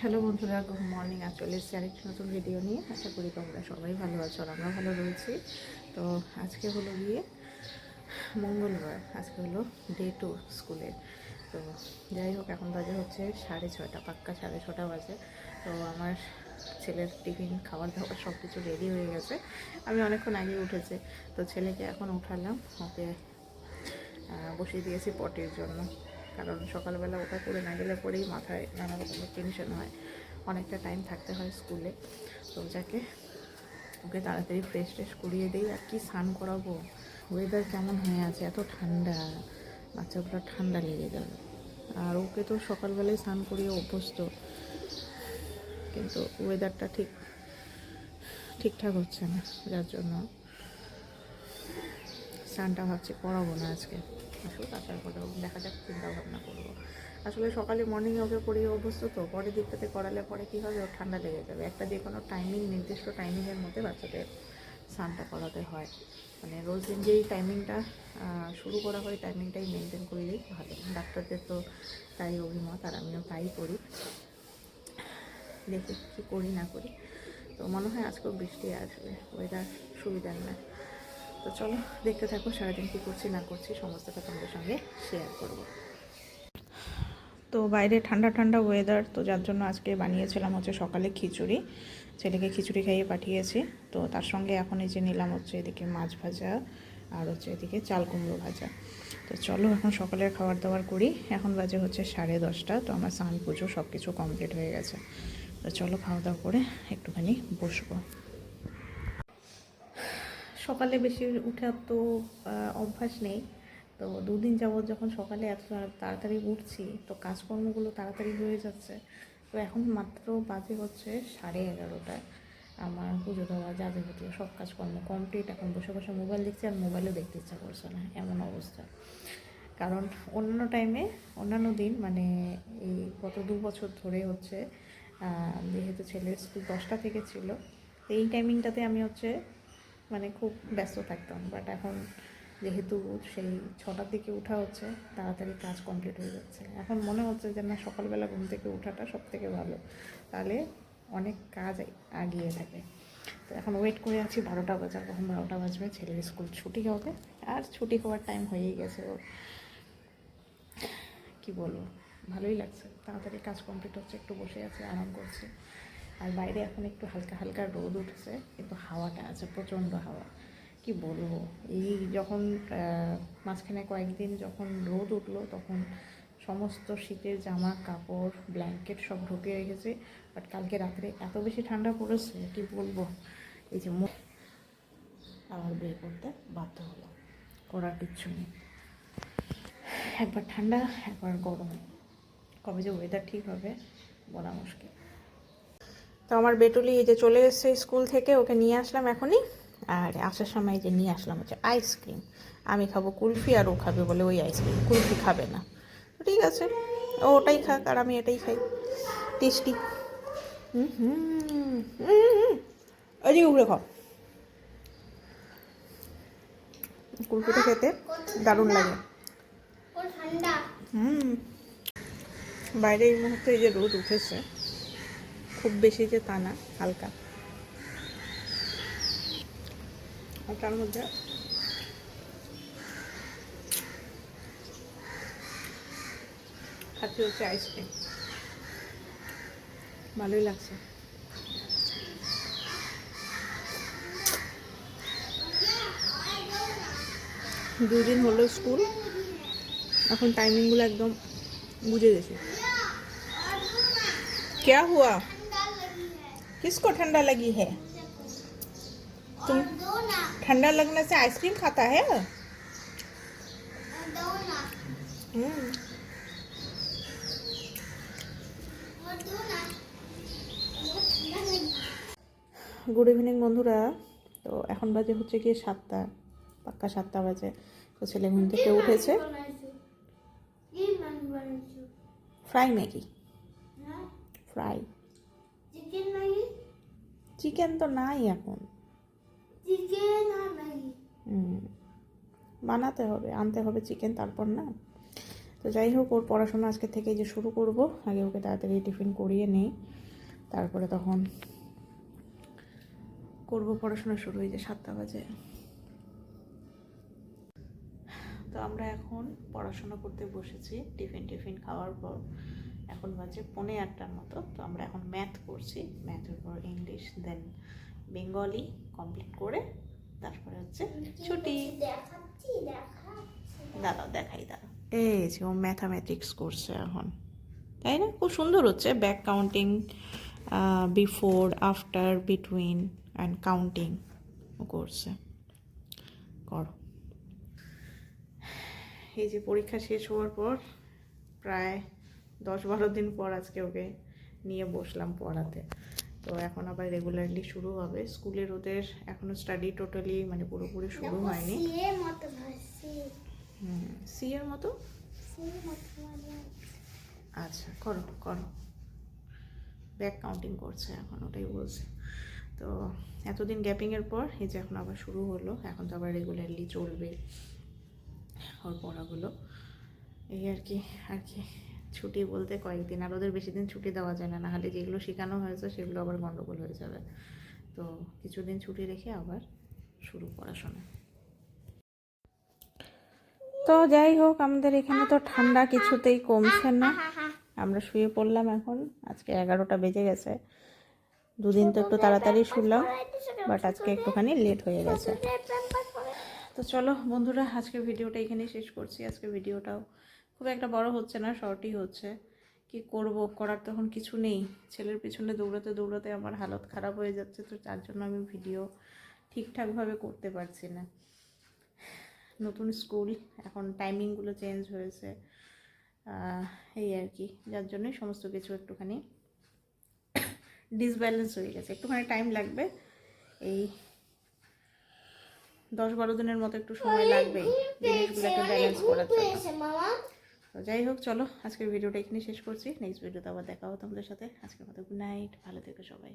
Hello বন্ধুরা, good morning. চলে এসেছি আরেকটি নতুন ভিডিও নিয়ে। আশা করি তোমরা সবাই ভালো আছো আর আমরা ভালো রয়েছি। তো আজকে হলো গিয়ে মঙ্গলবার, আজকে হলো ডে 2 স্কুলের। তো যাই হোক, এখন বাজে হচ্ছে 6:30, পাক্কা 6:30 বাজে। তো আমার ছেলের টিফিন খাবার দাবার সব কিছু রেডি হয়ে গেছে। আমি অনেকক্ষণ আগে উঠেছি। তো ছেলেকে এখন উঠালাম, ওকে বসিয়ে দিয়েছি পটির জন্য। কারণ সকালবেলা ওটা করে না গেলে পরেই মাথায় নানা রকমের টেনশন হয়, অনেকটা টাইম থাকতে হয় স্কুলে। তো যাকে ওকে তাড়াতাড়ি ফ্রেশ ট্রেশ করিয়ে দিই। আর কি স্নান করাবো, ওয়েদার কেমন হয়ে আছে, এত ঠান্ডা, বাচ্চাগুলো ঠান্ডা লেগে যাবে। আর ওকে তো সকালবেলায় স্নান করিয়ে অভ্যস্ত, কিন্তু ওয়েদারটা ঠিকঠাক হচ্ছে না, যার জন্য স্নানটা ভাবছি করাবো না আজকে। আসুক, আসার পরেও দেখা যাক, চিন্তা ভাবনা করবো। আসলে সকালে মর্নিংয়ে ওকে করিয়ে অভ্যস্ত, তো পরের দিকটাতে করালে পরে কী হবে, ওর ঠান্ডা লেগে যাবে। একটা যে কোনো টাইমিং, নির্দিষ্ট টাইমিংয়ের মধ্যে বাচ্চাদের স্নানটা করাতে হয়। মানে রোজ দিন যেই টাইমিংটা শুরু করা হয়, টাইমিংটাই মেনটেন করলেই ভালো। ডাক্তারদের তো তাই অভিমত, আর আমিও তাই করি। দেখি কী করি না করি। তো মনে হয় আজকেও বৃষ্টি আসবে, ওয়েদার সুবিধার না। তো চলো দেখতে থাকো, সারাদিন কী করছি না করছি সমস্তটা তোমাদের সঙ্গে শেয়ার করব। তো বাইরে ঠান্ডা ঠান্ডা ওয়েদার, তো যার জন্য আজকে বানিয়েছিলাম হচ্ছে সকালে খিচুড়ি। ছেলেকে খিচুড়ি খাইয়ে পাঠিয়েছি। তো তার সঙ্গে এখন এই যে নিলাম হচ্ছে এদিকে মাছ ভাজা, আর হচ্ছে এদিকে চাল কুমড়ো ভাজা। তো চলো এখন সকালের খাবার দাবার করি। এখন বাজে হচ্ছে 10:30। তো আমার স্নান পুজো সব কিছু কমপ্লিট হয়ে গেছে। তো চলো খাওয়া দাওয়া করে একটুখানি বসবো। সকালে বেশি উঠার তো অভ্যাস নেই। তো দুদিন যাবৎ যখন সকালে এত তাড়াতাড়ি উঠছি, তো কাজকর্মগুলো তাড়াতাড়ি হয়ে যাচ্ছে। তো এখন মাত্র বাজে হচ্ছে 11:30। আমার পুজো দেওয়া, যাবতীয় সব কাজকর্ম কমপ্লিট। এখন বসে বসে মোবাইল দেখছি, আর মোবাইলও দেখতে ইচ্ছা করছে না, এমন অবস্থা। কারণ অন্যান্য টাইমে, অন্যান্য দিন, মানে এই গত 2 বছর ধরে হচ্ছে, যেহেতু ছেলের স্কুল 10টা থেকে ছিল, তো এই টাইমিংটাতে আমি হচ্ছে মানে খুব ব্যস্ত থাকতাম। বাট এখন যেহেতু সেই 6টার দিকে ওঠা হচ্ছে, তাড়াতাড়ি কাজ কমপ্লিট হয়ে যাচ্ছে। এখন মনে হচ্ছে যে না, সকালবেলা ঘুম থেকে ওঠাটা সব থেকে ভালো, তাহলে অনেক কাজ এগিয়ে থাকে। তো এখন ওয়েট করে আছি 12টা বাজার, কখন 12টা বাজবে, ছেলের স্কুল ছুটি হবে। আর ছুটি হওয়ার টাইম হয়েই গেছে ওর। কী বলবো, ভালোই লাগছে, তাড়াতাড়ি কাজ কমপ্লিট হচ্ছে, একটু বসে আছে, আরাম করছে। আর বাইরে এখন একটু হালকা হালকা রোদ উঠেছে, কিন্তু হাওয়াটা আছে, প্রচণ্ড হাওয়া। কি বলবো, এই যখন মাঝখানে কয়েকদিন যখন রোদ উঠলো, তখন সমস্ত শীতের জামা কাপড় ব্ল্যাঙ্কেট সব ঢুকিয়ে রেখেছে। বাট কালকে রাত্রে এত বেশি ঠান্ডা পড়েছে, কি বলবো। এই যে আবার বের করতে বাধ্য হলো, করার কিচ্ছু নেই। একবার ঠান্ডা, একবার গরম, কবে যে ওয়েদার ঠিক হবে বলা মুশকিল। তো আমার বেটুলি এই যে চলে এসেছে স্কুল থেকে, ওকে নিয়ে আসলাম এখনই। আর আসার সময় যে নিয়ে আসলাম হচ্ছে আইসক্রিম। আমি খাবো কুলফি, আর ও খাবে বলে ওই আইসক্রিম, কুলফি খাবে না। তো ঠিক আছে, ও ওটাই খাক আর আমি এটাই খাই, টেস্টি। হুম হুম হুম, ওইদিকে ঘুরে খাও। কুলফিটা খেতে দারুণ লাগে। হুম, বাইরে এই মুহূর্তে এই যে রোদ উঠেছে, খুব বেশি যে তা না, হালকা। আর তার মধ্যে খাচ্ছি হচ্ছে আইসক্রিম, ভালোই লাগছে। দুদিন হলো স্কুল, এখন টাইমিংগুলো একদম বুঝে গেছি। क्या हुआ, किसको ठंडा लगी है? तुम ठंडा लगने से आइसक्रीम खाता है? গুড ইভিনিং বন্ধুরা। তো এখন বাজে হচ্ছে গিয়ে 7টা, পাক্কা 7টা বাজে। তো ছেলে ঘুম থেকে উঠেছে। ফ্রাই ম্যাগি, ফ্রাই চিকেন তো নাই এখন, বানাতে হবে, আনতে হবে চিকেন, তারপর না। তো যাই হোক, ওর পড়াশোনা আজকে থেকে যে শুরু করব, আগে ওকে তাড়াতাড়ি টিফিন করিয়ে নেই, তারপরে তখন করব পড়াশোনা শুরু। হয়ে যায় 7টা বাজে। তো আমরা এখন পড়াশোনা করতে বসেছি টিফিন খাওয়ার পর। এখন বাজে 7:45 মতো। তো আমরা এখন ম্যাথ করছি, ম্যাথের পর ইংলিশ, দেন বেঙ্গলি কমপ্লিট করে তারপরে হচ্ছে ছুটি। দাঁড়াও দেখাই, দাঁড়াও। এই যে ও ম্যাথামেটিক্স করছে এখন, তাই না? খুব সুন্দর হচ্ছে। Back counting, before, after, between and counting ও করছে। করো। এই যে পরীক্ষা শেষ হওয়ার পর প্রায় 10-12 দিন পর আজকে ওকে নিয়ে বসলাম পড়াতে। তো এখন আবার রেগুলারলি শুরু হবে। স্কুলের ওদের এখনো স্টাডি টোটালি মানে পুরোপুরি শুরু হয়নি। সি এর মতো। আচ্ছা, করো করো। ব্যাক কাউন্টিং করছে এখন, ওটাই বলছে। তো এতদিন গ্যাপিংয়ের পর এই যে এখন আবার শুরু হলো। এখন তো আবার রেগুলারলি চলবে ওর পড়াগুলো। এই আর কি। ছুটি বলতে কয়েকদিন, আর ওদের বেশি দিন ছুটি দেওয়া যায় না, নাহলে যেগুলো শেখানো হয়েছে সেগুলো আবার গন্ডগোল হয়ে যাবে। তো কিছুদিন ছুটি রেখে আবার শুরু পড়াশোনা। তো যাই হোক, আমাদের এখানে তো ঠান্ডা কিছুতেই কমছে না। আমরা শুয়ে পড়লাম এখন। আজকে 11টা বেজে গেছে। দুদিন তো একটু তাড়াতাড়ি শুলাম, বাট আজকে একটুখানি লেট হয়ে গেছে। তো চলো বন্ধুরা, আজকের ভিডিওটা এখানেই শেষ করছি। আজকের ভিডিওটাও খুব একটা বড় হচ্ছে না, শর্টই হচ্ছে। কি করব, করার তখন কিছু নেই। ছেলের পিছনে দৌড়াতে দৌড়াতে আমার হালত খারাপ হয়ে যাচ্ছে, তো তার জন্য আমি ভিডিও ঠিকঠাকভাবে করতে পারছি না। নতুন স্কুল, এখন টাইমিংগুলো চেঞ্জ হয়েছে, এই আর কি, যার জন্যই সমস্ত কিছু একটুখানি ডিসব্যালেন্স হয়ে গেছে। একটুখানি টাইম লাগবে, এই 10-12 দিনের মতো একটু সময় লাগবে জিনিসগুলোকে ব্যালেন্স করার জন্য। তো যাই হোক, চলো আজকের ভিডিওটা এখানে শেষ করছি। নেক্সট ভিডিওতে আবার দেখা হবে তোমাদের সাথে। আজকের মতো গুড নাইট, ভালো থেকো সবাই।